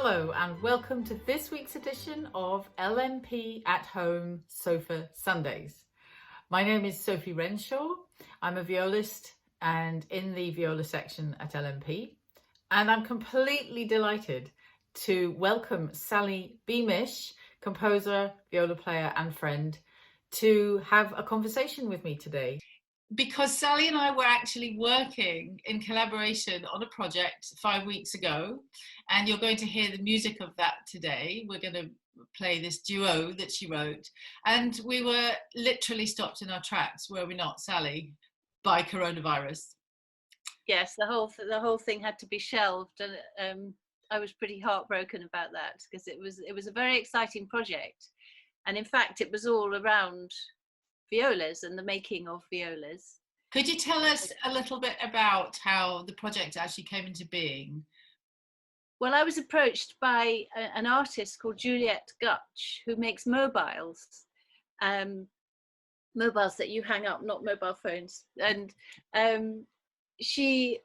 Hello and welcome to this week's edition of LMP at Home Sofa Sundays. My name is Sophie Renshaw. I'm a violist and in the viola section at LMP, and I'm completely delighted to welcome Sally Beamish, composer, viola player and friend, to have a conversation with me today. Because Sally and I were actually working in collaboration on a project 5 weeks ago, and you're going to hear the music of that today. We're going to play this duo that she wrote, and we were literally stopped in our tracks, were we not, Sally, by coronavirus? Yes, the whole thing had to be shelved, and I was pretty heartbroken about that because it was a very exciting project, and in fact it was all around violas and the making of violas. Could you tell us a little bit about how the project actually came into being? Well, I was approached by an artist called Juliet Gutch, who makes mobiles that you hang up, not mobile phones. And she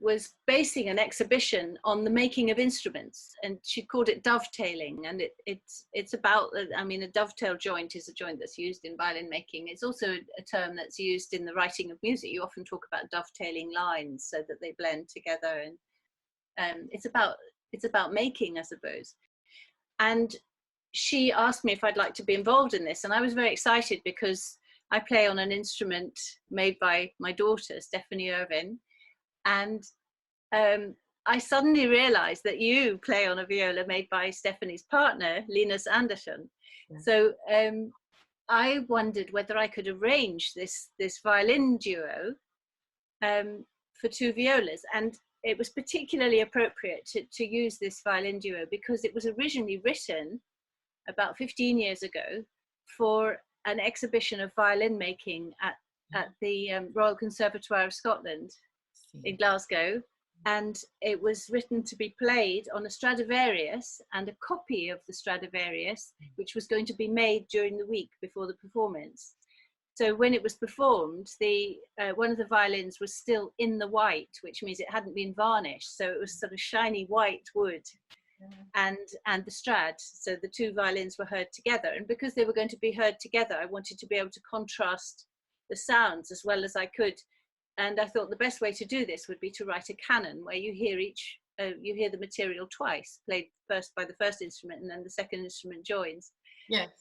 was basing an exhibition on the making of instruments, and she called it dovetailing. And it's about, I mean, a dovetail joint is a joint that's used in violin making. It's also a term that's used in the writing of music. You often talk about dovetailing lines so that they blend together, and it's about making, I suppose. And she asked me if I'd like to be involved in this, and I was very excited because I play on an instrument made by my daughter, Stephanie Irvin, and I suddenly realized that you play on a viola made by Stephanie's partner, Linus Andersson. Yeah. So I wondered whether I could arrange this violin duo for two violas, and it was particularly appropriate to use this violin duo because it was originally written about 15 years ago for an exhibition of violin making at the Royal Conservatoire of Scotland in Glasgow, and it was written to be played on a Stradivarius and a copy of the Stradivarius, which was going to be made during the week before the performance. So when it was performed, one of the violins was still in the white, which means it hadn't been varnished, so it was sort of shiny white wood. And the Strad, so the two violins were heard together, and because they were going to be heard together, I wanted to be able to contrast the sounds as well as I could. And I thought the best way to do this would be to write a canon where you hear the material twice, played first by the first instrument and then the second instrument joins. Yes.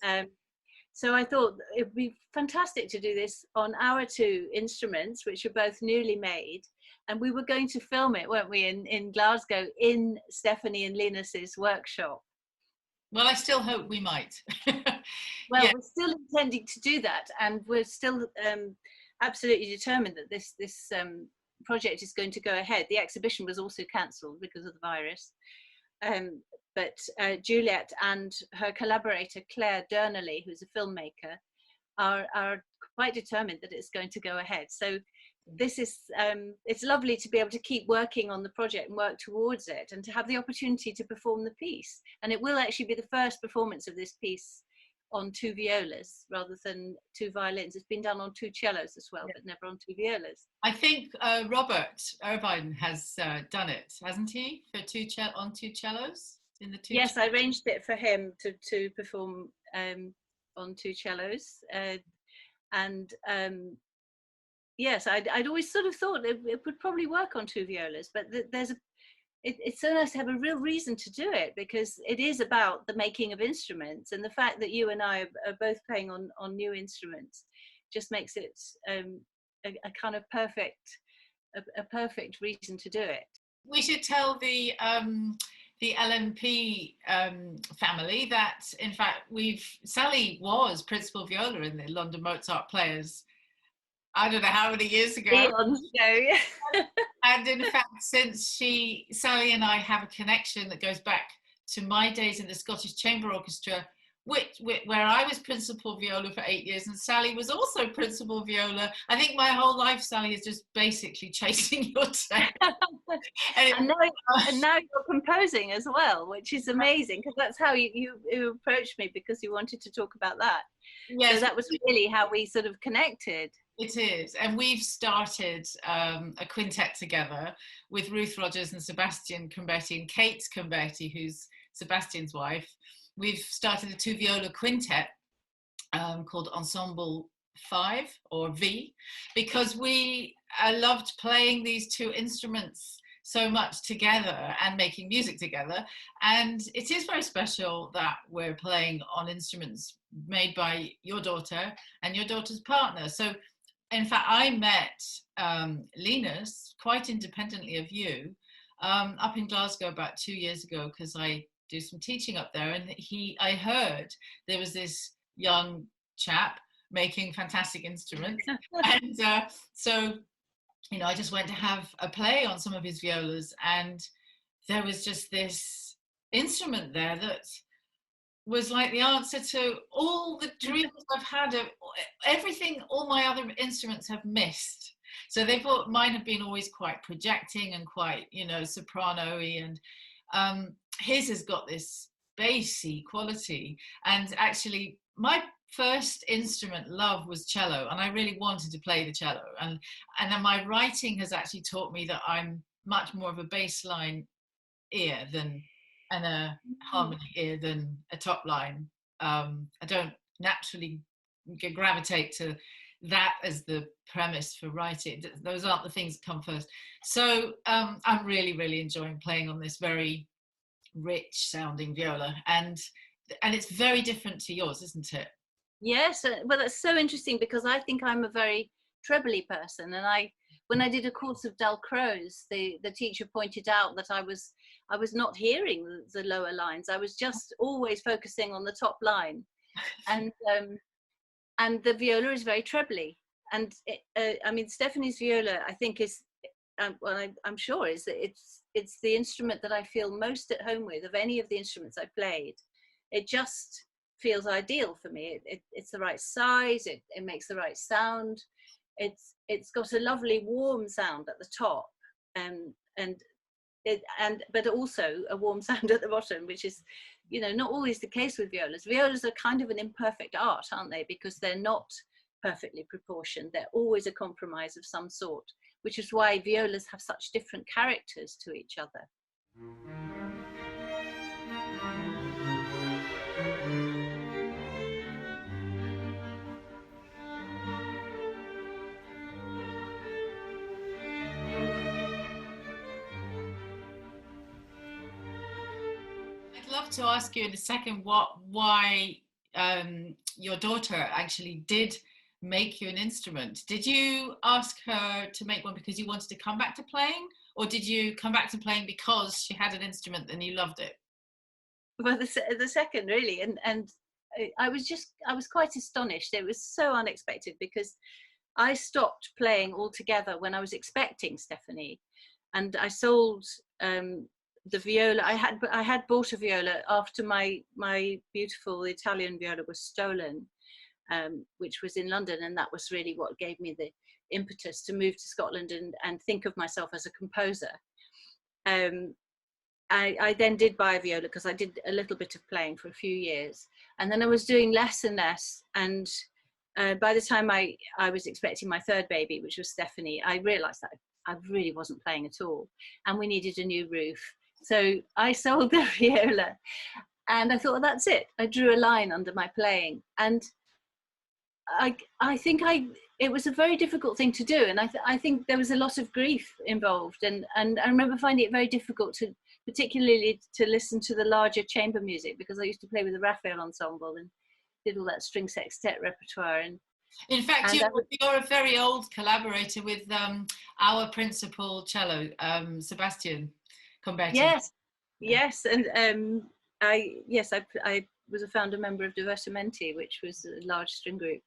So I thought it would be fantastic to do this on our two instruments, which are both newly made. And we were going to film it, weren't we, in Glasgow, in Stephanie and Linus's workshop. Well, I still hope we might. Well, yeah. We're still intending to do that, and we're still absolutely determined that this project is going to go ahead. The exhibition was also cancelled because of the virus. But Juliet and her collaborator Claire Dernelly, who's a filmmaker, are quite determined that it's going to go ahead. So this is it's lovely to be able to keep working on the project and work towards it, and to have the opportunity to perform the piece. And it will actually be the first performance of this piece on two violas rather than two violins. It's been done on two cellos as well, but never on two violas. I think Robert Irvine has done it, hasn't he, for on two cellos? Yes, I arranged it for him to perform on two cellos, and yes, I'd always sort of thought it would probably work on two violas, but it's so nice to have a real reason to do it, because it is about the making of instruments, and the fact that you and I are both playing on new instruments just makes it a kind of perfect reason to do it. We should tell the LMP family that, in fact, Sally was Principal Viola in the London Mozart Players, I don't know how many years ago. And in fact, since Sally and I have a connection that goes back to my days in the Scottish Chamber Orchestra, where I was Principal Viola for 8 years, and Sally was also Principal Viola. I think my whole life, Sally, is just basically chasing your tail. and now you're composing as well, which is amazing, because that's how you approached me, because you wanted to talk about that. Yes. So that was really how we sort of connected. It is, and we've started a quintet together with Ruth Rogers and Sebastian Combetti and Kate Combetti, who's Sebastian's wife. We've started a two viola quintet called Ensemble 5 or V, because we loved playing these two instruments so much together and making music together. And it is very special that we're playing on instruments made by your daughter and your daughter's partner. So in fact, I met Linus quite independently of you up in Glasgow about 2 years ago, because I do some teaching up there, and I heard there was this young chap making fantastic instruments, and so I just went to have a play on some of his violas, and there was just this instrument there that was like the answer to all the dreams I've had of everything all my other instruments have missed. So they thought mine have been always quite projecting and quite, soprano-y, and his has got this bassy quality. And actually, my first instrument love was cello, and I really wanted to play the cello. And then my writing has actually taught me that I'm much more of a bass line ear and a harmony ear than a top line. I don't naturally gravitate to that as the premise for writing. Those aren't the things that come first. So I'm really, really enjoying playing on this very rich sounding viola, and it's very different to yours, isn't it? Yes, well, that's so interesting, because I think I'm a very trebly person, and when I did a course of Dalcroze, the teacher pointed out that I was not hearing the lower lines. I was just always focusing on the top line, and the viola is very trebly. And Stephanie's viola, I think, is I'm sure is that it's the instrument that I feel most at home with of any of the instruments I played. It just feels ideal for me. It's the right size. It makes the right sound. It's got a lovely warm sound at the top, but also a warm sound at the bottom, which is, not always the case with violas. Violas are kind of an imperfect art, aren't they? Because they're not perfectly proportioned. They're always a compromise of some sort, which is why violas have such different characters to each other. I'd love to ask you in a second why your daughter actually did make you an instrument. Did you ask her to make one because you wanted to come back to playing, or did you come back to playing because she had an instrument and you loved it? Well, the second, really, and I was quite astonished. It was so unexpected, because I stopped playing altogether when I was expecting Stephanie, and I sold the viola. I had bought a viola after my beautiful Italian viola was stolen, which was in London, and that was really what gave me the impetus to move to Scotland and think of myself as a composer. I then did buy a viola because I did a little bit of playing for a few years, and then I was doing less and less, and by the time I was expecting my third baby, which was Stephanie, I realised that I really wasn't playing at all, and we needed a new roof. So I sold the viola, and I thought, well, that's it. I drew a line under my playing, and I think it was a very difficult thing to do, and I think there was a lot of grief involved, and I remember finding it very difficult particularly to listen to the larger chamber music, because I used to play with the Raphael ensemble and did all that string sextet repertoire. And in fact, you're a very old collaborator with our principal cello, Sebastian Combetti. Yes, and I was a founder member of Divertimenti, which was a large string group.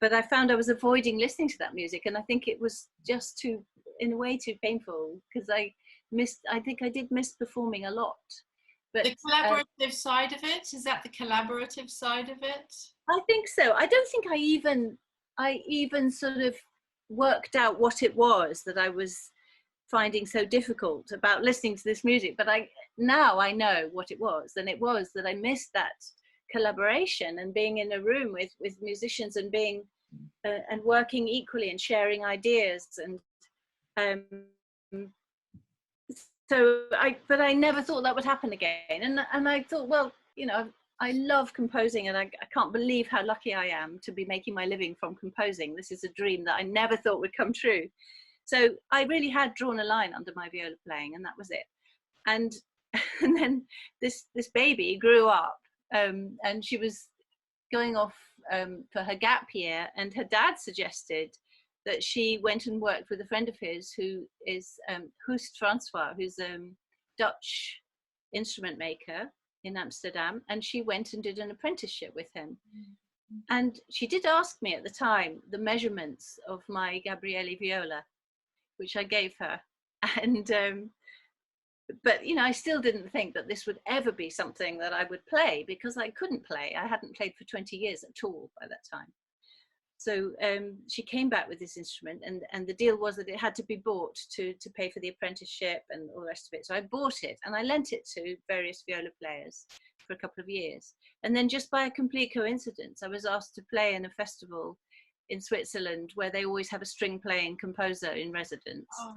But I found I was avoiding listening to that music, and I think it was just in a way too painful, because I think I did miss performing a lot. But the collaborative side of it, is that the collaborative side of it? I think so. I don't think I even sort of worked out what it was that I was finding so difficult about listening to this music, but now I know what it was, and it was that I missed that collaboration and being in a room with musicians and being and working equally and sharing ideas. And but I never thought that would happen again. And I thought, well, I love composing, and I can't believe how lucky I am to be making my living from composing. This is a dream that I never thought would come true. So I really had drawn a line under my viola playing, and that was it. And and then this baby grew up, and she was going off for her gap year, and her dad suggested that she went and worked with a friend of his who is Hoest Francois, who's a Dutch instrument maker in Amsterdam, and she went and did an apprenticeship with him. And she did ask me at the time the measurements of my Gabriele viola, which I gave her. And but I still didn't think that this would ever be something that I would play, because I couldn't play. I hadn't played for 20 years at all by that time. So she came back with this instrument, and the deal was that it had to be bought to pay for the apprenticeship and all the rest of it. So I bought it and I lent it to various viola players for a couple of years. And then, just by a complete coincidence, I was asked to play in a festival in Switzerland where they always have a string playing composer in residence. Oh.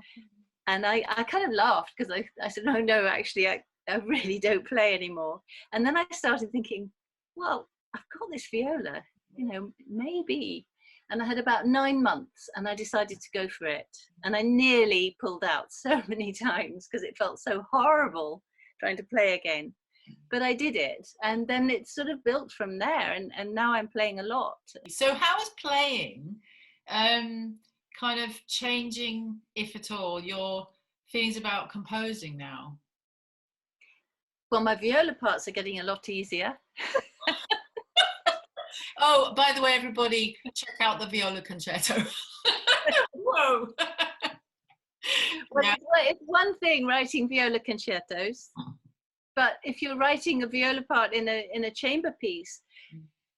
And I kind of laughed, because I said, no, actually, I really don't play anymore. And then I started thinking, well, I've got this viola, maybe. And I had about 9 months, and I decided to go for it. And I nearly pulled out so many times because it felt so horrible trying to play again. But I did it, and then it sort of built from there, and now I'm playing a lot. So how is playing kind of changing, if at all, your feelings about composing now? Well, my viola parts are getting a lot easier. Oh, by the way, everybody, check out the viola concerto. Whoa. Well, yeah. It's one thing writing viola concertos, but if you're writing a viola part in a chamber piece,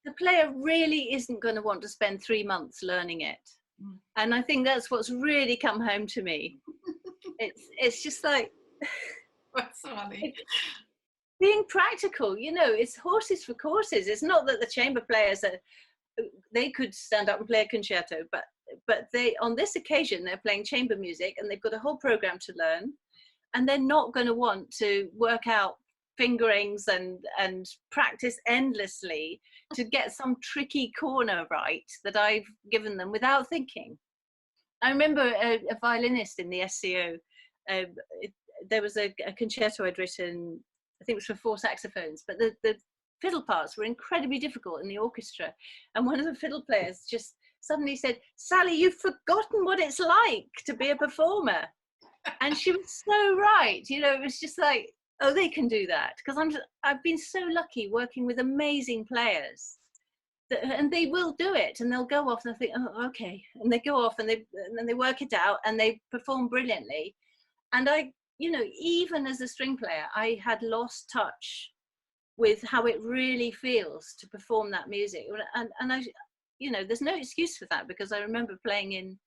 the player really isn't going to want to spend 3 months learning it. And I think that's what's really come home to me. It's just like, that's funny. Being practical, it's horses for courses. It's not that the chamber players they could stand up and play a concerto, but they, on this occasion, they're playing chamber music and they've got a whole program to learn, and they're not going to want to work out fingerings and practice endlessly to get some tricky corner right that I've given them without thinking. I remember a violinist in the SCO. There was a concerto I'd written, I think it was for 4 saxophones, but the fiddle parts were incredibly difficult in the orchestra. And one of the fiddle players just suddenly said, "Sally, you've forgotten what it's like to be a performer." And she was so right. It was just like, oh, they can do that. Because I've been so lucky working with amazing players, and they will do it, and they'll go off and they'll think, oh, okay. And they go off and then they work it out and they perform brilliantly. And even as a string player, I had lost touch with how it really feels to perform that music. And I, there's no excuse for that, because I remember playing in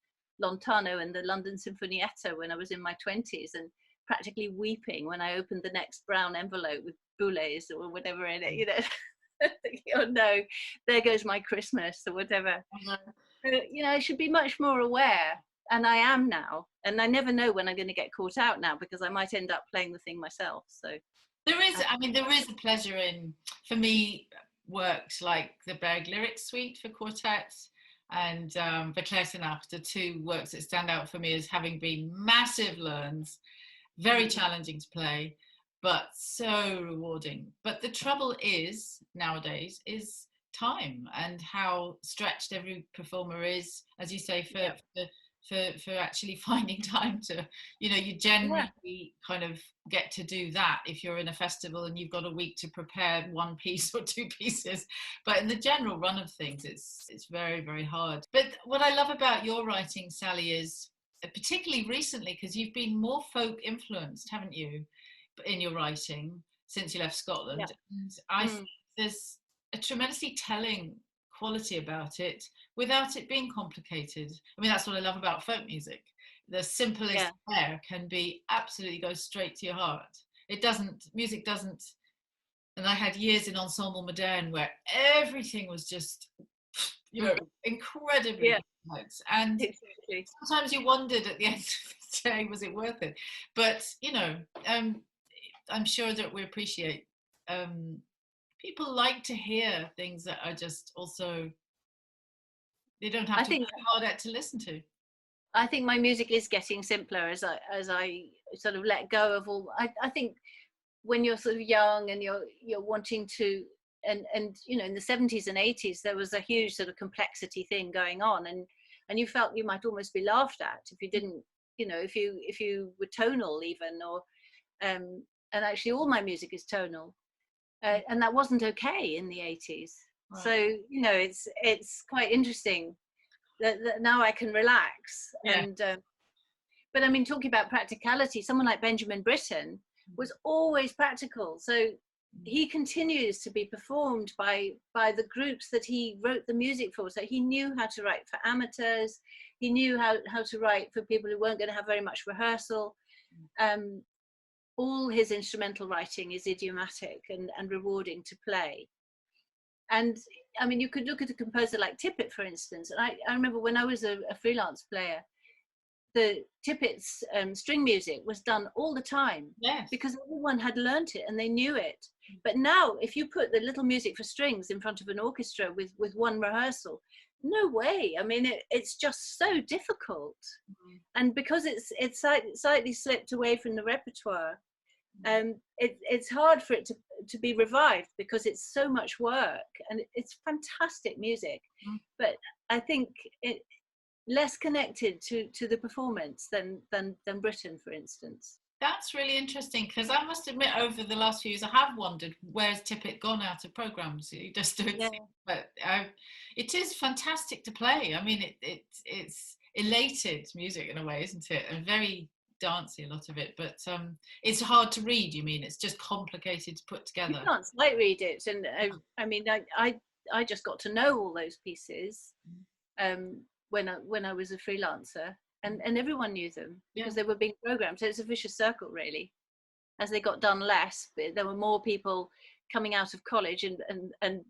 Lontano and the London Sinfonietta when I was in my 20s, and practically weeping when I opened the next brown envelope with boulets or whatever in it, oh no, there goes my Christmas or whatever. I should be much more aware. And I am now, and I never know when I'm going to get caught out now, because I might end up playing the thing myself. So there is a pleasure in, for me, works like the Berg Lyric Suite for quartets and Verkehrsnacht are 2 works that stand out for me as having been massive learns, very challenging to play, but so rewarding. But the trouble is nowadays is time, and how stretched every performer is, as you say, for actually finding time to, you generally kind of get to do that if you're in a festival and you've got a week to prepare 1 piece or 2 pieces. But in the general run of things, it's very, very hard. But what I love about your writing, Sally, is particularly recently, because you've been more folk influenced, haven't you, in your writing since you left Scotland. Yeah. And I think there's a tremendously telling quality about it without it being complicated. I mean, that's what I love about folk music. The simplest air can be absolutely go straight to your heart. Music doesn't, and I had years in Ensemble Moderne where everything was just, you know, incredibly Yeah, good notes. And exactly. sometimes you wondered at the end of the day, was it worth it? But, you know, I'm sure that we appreciate, people like to hear things that are just also, they don't have I to think work hard at to listen to. I think my music is getting simpler as I sort of let go of all. I think when you're sort of young and you're wanting to, and you know, in the 70s and 80s there was a huge sort of complexity thing going on, and you felt you might almost be laughed at if you didn't, you know, if you were tonal even, or and actually all my music is tonal, and that wasn't okay in the 80s. Right. So you know, it's quite interesting that now I can relax. Yeah. And but I mean, talking about practicality, someone like Benjamin Britten was always practical. So he continues to be performed by the groups that he wrote the music for. So he knew how to write for amateurs. He knew how to write for people who weren't going to have very much rehearsal. All his instrumental writing is idiomatic and rewarding to play. And I mean, you could look at a composer like Tippett, for instance. And I remember when I was a freelance player, the Tippett's string music was done all the time. Yes. Because everyone had learnt it and they knew it. But now, if you put the little music for strings in front of an orchestra with one rehearsal, no way. I mean, it's just so difficult. And because it's slightly slipped away from the repertoire, it's hard for it to be revived because it's so much work, and it's fantastic music. But I think it less connected to the performance than Britain, for instance. That's really interesting, because I must admit, over the last few years, I have wondered, where's Tippett gone out of programs? You just don't see. But it is fantastic to play. I mean, it's elated music in a way, isn't it? And very dancey, a lot of it. But it's hard to read. You mean it's just complicated to put together? You can't sight read it, and I mean, I just got to know all those pieces when I was a freelancer. And everyone knew them because they were being programmed. So it's a vicious circle, really. As they got done less, there were more people coming out of college and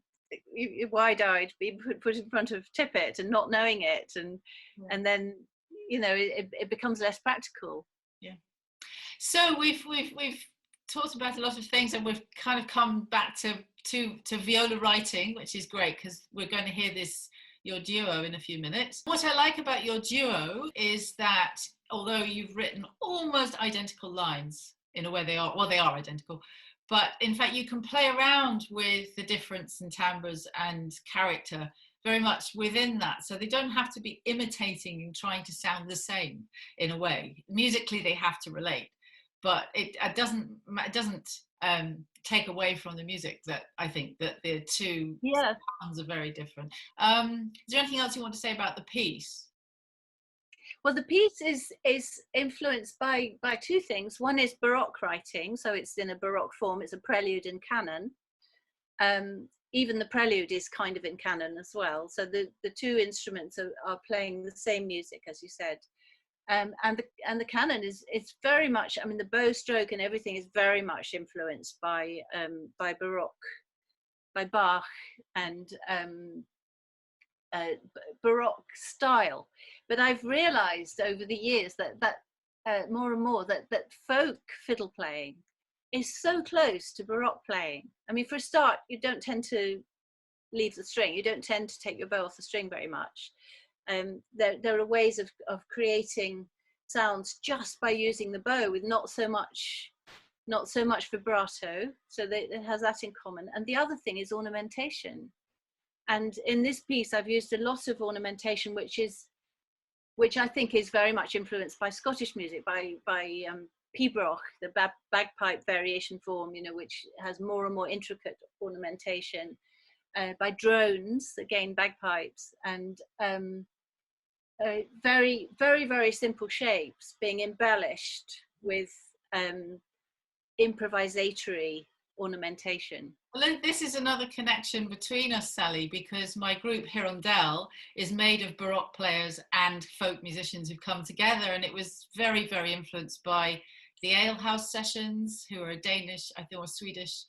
wide-eyed being put in front of Tippett and not knowing it, and then, you know, it becomes less practical. Yeah. So we've talked about a lot of things, and we've kind of come back to viola writing, which is great because we're going to hear your duo in a few minutes. What I like about your duo is that although you've written almost identical lines, in a way they are identical, but in fact you can play around with the difference in timbres and character very much within that. So they don't have to be imitating and trying to sound the same in a way. Musically they have to relate, but it doesn't take away from the music, that I think that the two sounds are very different. Is there anything else you want to say about the piece? Well, the piece is influenced by two things. One is Baroque writing, so it's in a Baroque form. It's a prelude and canon. Even the prelude is kind of in canon as well. So the two instruments are playing the same music, as you said. And the canon it's very much, I mean, the bow stroke and everything is very much influenced by Baroque, by Bach and Baroque style. But I've realized over the years that more and more that folk fiddle playing is so close to Baroque playing. I mean, for a start, you don't tend to leave the string. You don't tend to take your bow off the string very much. There are ways of creating sounds just by using the bow with not so much vibrato. So it has that in common. And the other thing is ornamentation. And in this piece, I've used a lot of ornamentation, which I think is very much influenced by Scottish music, by pibroch, the bagpipe variation form, you know, which has more and more intricate ornamentation, by drones, again bagpipes, and very, very, very simple shapes being embellished with improvisatory ornamentation. Well, this is another connection between us, Sally, because my group Hirondelle is made of Baroque players and folk musicians who've come together, and it was very, very influenced by the Ale House Sessions, who are a Danish, I think, or Swedish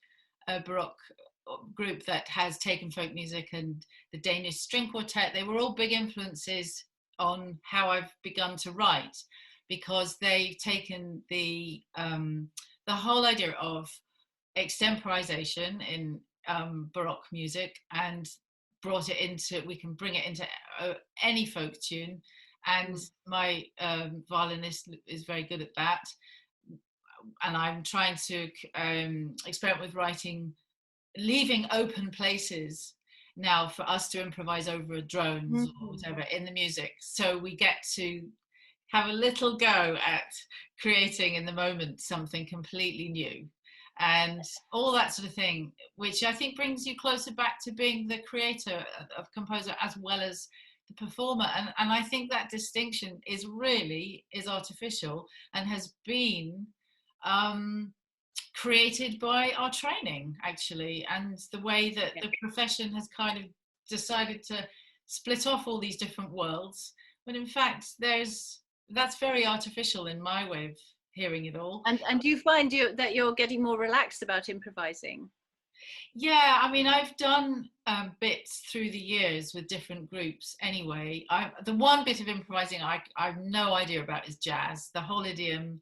Baroque group that has taken folk music, and the Danish string quartet. They were all big influences on how I've begun to write, because they've taken the whole idea of extemporization in Baroque music and brought it into, we can bring it into any folk tune. And my violinist is very good at that. And I'm trying to experiment with writing, leaving open places now for us to improvise over drones or whatever in the music. So we get to have a little go at creating in the moment something completely new and all that sort of thing, which I think brings you closer back to being the creator of composer as well as the performer. And I think that distinction is artificial and has been created by our training, actually, and the way that the profession has kind of decided to split off all these different worlds, when in fact that's very artificial in my way of hearing it all. And do you find that you're getting more relaxed about improvising? Yeah, I mean, I've done bits through the years with different groups anyway. The one bit of improvising I've no idea about is jazz, the whole idiom,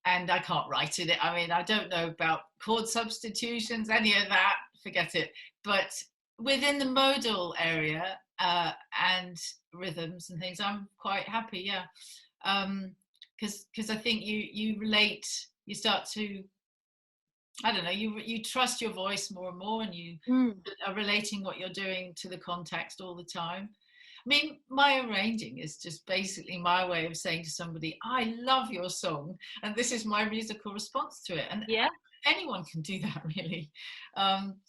and I can't write in it. I mean, I don't know about chord substitutions, any of that, forget it. But within the modal area and rhythms and things, I'm quite happy, yeah. Because I think you relate, you start to, I don't know, you trust your voice more and more, and you are relating what you're doing to the context all the time. I mean, my arranging is just basically my way of saying to somebody, I love your song, and this is my musical response to it. And anyone can do that, really.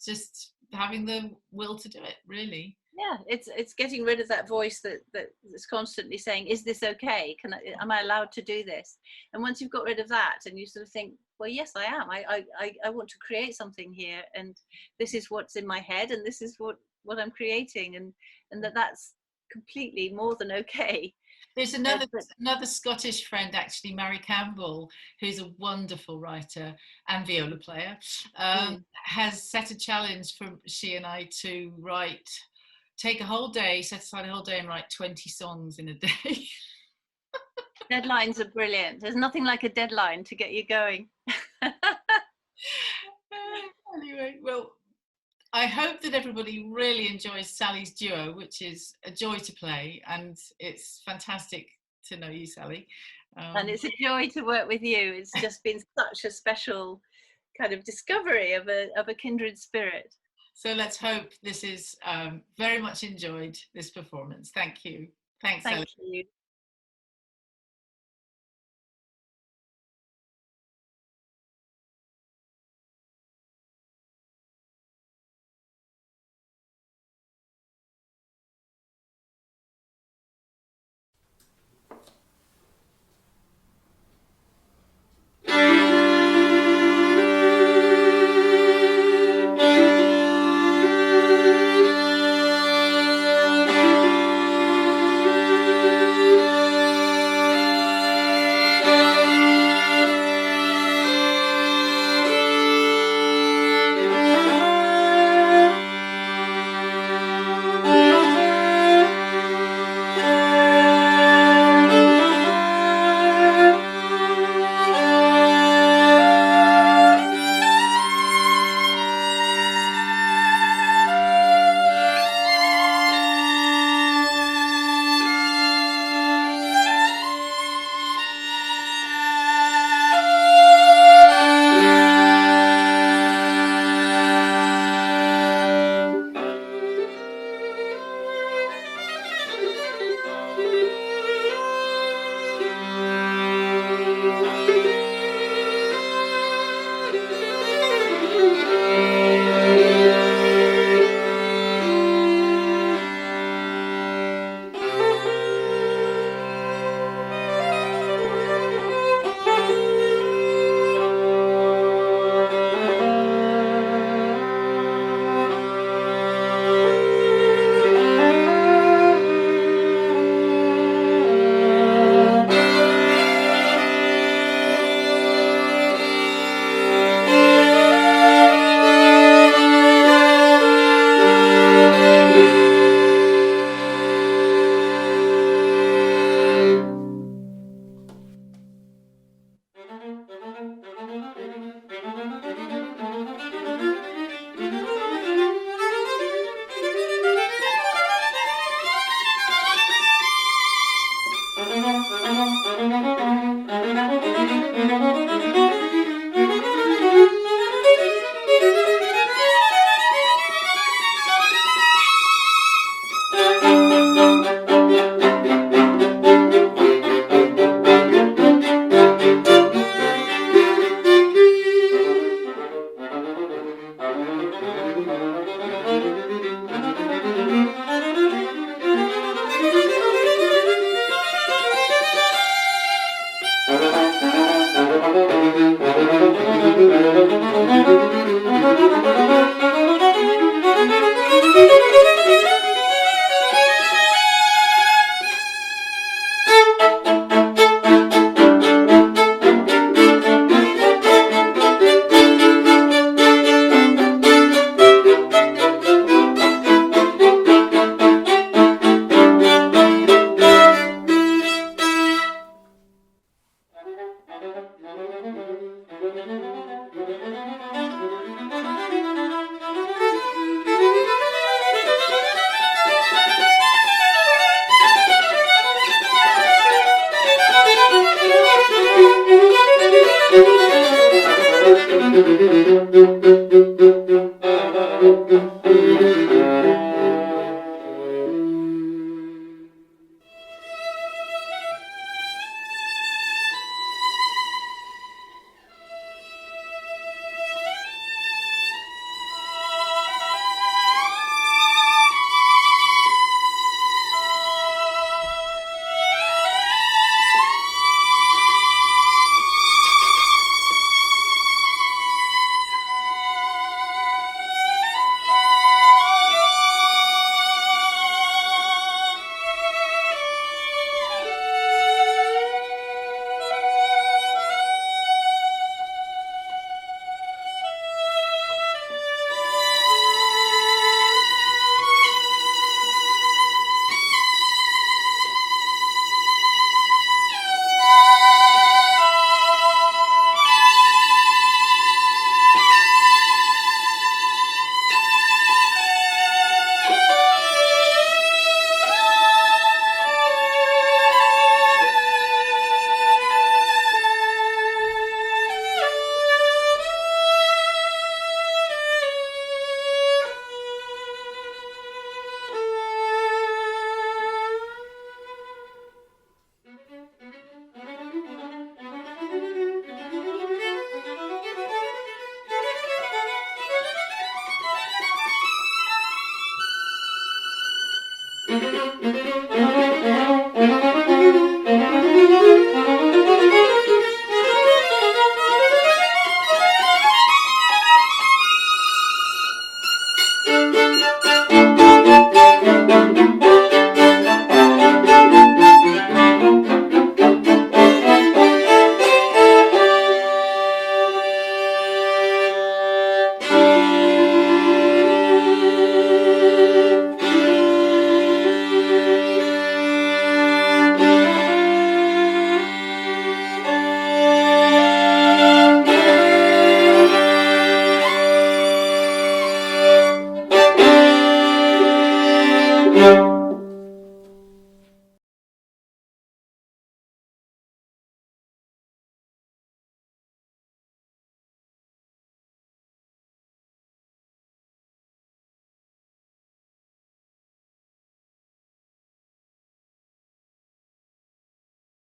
Just having the will to do it, really. Yeah, it's getting rid of that voice that's constantly saying, is this okay? Am I allowed to do this? And once you've got rid of that and you sort of think, well, yes, I am. I want to create something here, and this is what's in my head, and this is what I'm creating, and that's completely more than okay. There's another Scottish friend, actually, Mary Campbell, who's a wonderful writer and viola player, has set a challenge for she and I to take a whole day, set aside a whole day and write 20 songs in a day. Deadlines are brilliant. There's nothing like a deadline to get you going. Anyway, well, I hope that everybody really enjoys Sally's duo, which is a joy to play, and it's fantastic to know you, Sally. And it's a joy to work with you. It's just been such a special kind of discovery of a kindred spirit. So let's hope this is very much enjoyed, this performance. Thank you. Thanks, Sally. Thank you.